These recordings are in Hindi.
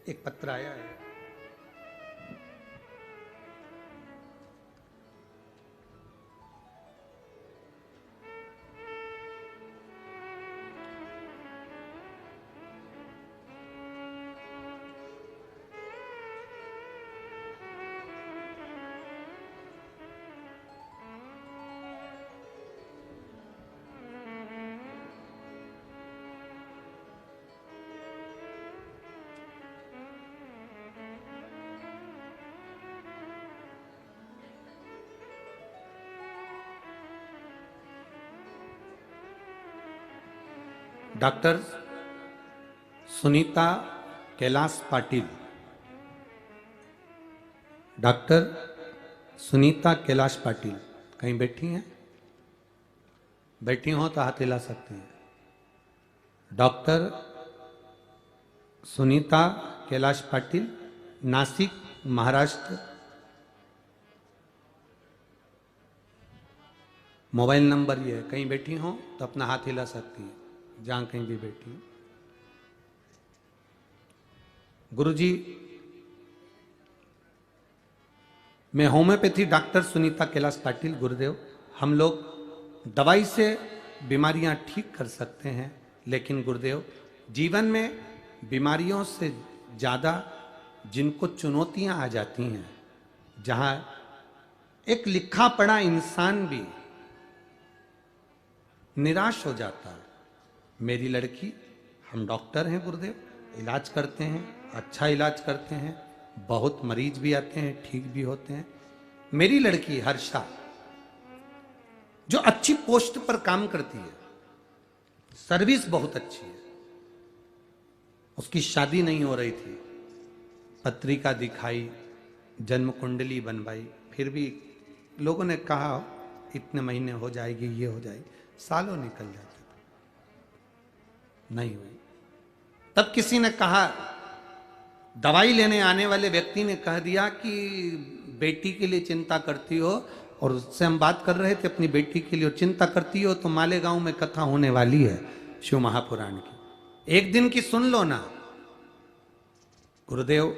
एक पत्र आया है। डॉक्टर सुनीता कैलाश पाटिल। डॉक्टर सुनीता कैलाश पाटिल कहीं बैठी हैं? बैठी हो तो हाथ हिला सकती हैं। Doctor Sunita Kailash Patil, Nashik, Maharashtra. Mobile number ये है, कहीं बैठी हो तो अपना हाथ हिला सकती है जहां कहीं भी बैठी हो। गुरुजी, मैं होम्योपैथी डॉक्टर सुनीता कैलाश पाटिल। गुरुदेव, हम लोग दवाई से बीमारियां ठीक कर सकते हैं, लेकिन गुरुदेव जीवन में बीमारियों से ज़्यादा जिनको चुनौतियां आ जाती हैं, जहां एक लिखा पढ़ा इंसान भी निराश हो जाता है। मेरी लड़की, हम डॉक्टर हैं गुरुदेव, इलाज करते हैं, अच्छा इलाज करते हैं, बहुत मरीज भी आते हैं, ठीक भी होते हैं। मेरी लड़की हर्षा जो अच्छी पोस्ट पर काम करती है, सर्विस बहुत अच्छी है, उसकी शादी नहीं हो रही थी, पत्रिका दिखाई, जन्म कुंडली बनवाई, फिर भी लोगों ने कहा इतने महीने हो जाएगी, ये हो जाएगी, सालों निकल जाते थे, नहीं हुई। तब किसी ने कहा, दवाई लेने आने वाले व्यक्ति ने कह दिया कि बेटी के लिए चिंता करती हो, और उससे हम बात कर रहे थे अपनी बेटी के लिए, और चिंता करती हो तो मालेगांव में कथा होने वाली है शिव महापुराण की, एक दिन की सुन लो ना। गुरुदेव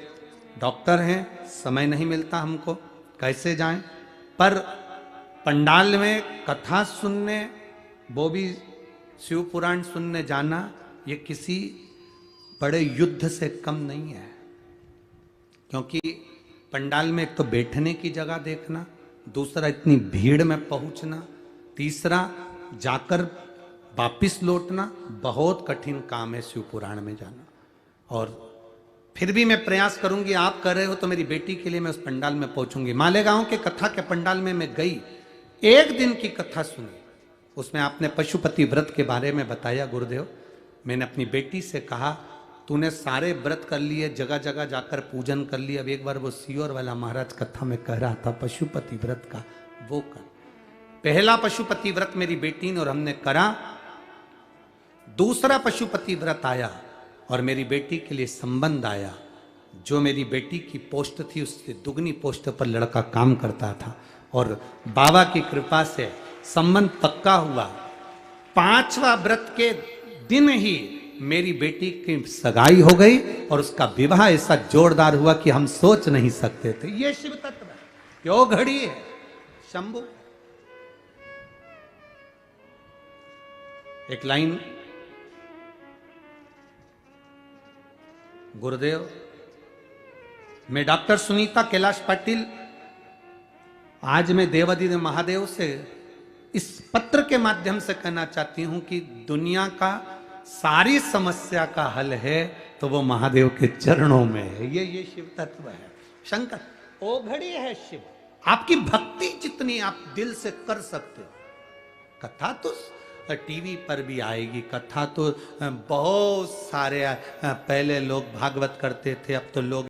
डॉक्टर हैं, समय नहीं मिलता हमको, कैसे जाएं? पर पंडाल में कथा सुनने, वो भी शिव पुराण सुनने जाना, ये किसी बड़े युद्ध से कम नहीं है। क्योंकि पंडाल में एक तो बैठने की जगह देखना, दूसरा इतनी भीड़ में पहुंचना, तीसरा जाकर वापिस लौटना, बहुत कठिन काम है शिव पुराण में जाना। और फिर भी मैं प्रयास करूंगी, आप कर रहे हो तो मेरी बेटी के लिए मैं उस पंडाल में पहुंचूंगी। मालेगांव के कथा के पंडाल में मैं गई, एक दिन की कथा सुनी, उसमें आपने पशुपति व्रत के बारे में बताया। गुरुदेव, मैंने अपनी बेटी से कहा, तूने सारे व्रत कर लिए, जगह जगह जाकर पूजन कर लिया, अब एक बार वो सीओर वाला महाराज कथा में कह रहा था पशुपति व्रत का, वो कर। पहला पशुपति व्रत मेरी बेटी ने और हमने करा, दूसरा पशुपति व्रत आया और मेरी बेटी के लिए संबंध आया। जो मेरी बेटी की पोस्ट थी उससे दुगनी पोस्ट पर लड़का काम करता था, और बाबा की कृपा से संबंध पक्का हुआ। पांचवा व्रत के दिन ही मेरी बेटी की सगाई हो गई और उसका विवाह ऐसा जोरदार हुआ कि हम सोच नहीं सकते थे। ये शिव तत्व है, क्यों घड़ी है शंभु। एक लाइन, गुरुदेव, मैं डॉक्टर सुनीता कैलाश पाटिल, आज मैं देवादिदेव महादेव से इस पत्र के माध्यम से कहना चाहती हूं कि दुनिया का सारी समस्या का हल है तो वो महादेव के चरणों में है। ये शिव तत्व है। शंकर ओ घड़ी है शिव। आपकी भक्ति जितनी आप दिल से कर सकते हो, कथा तो टीवी पर भी आएगी, कथा तो बहुत सारे पहले लोग भागवत करते थे, अब तो लोग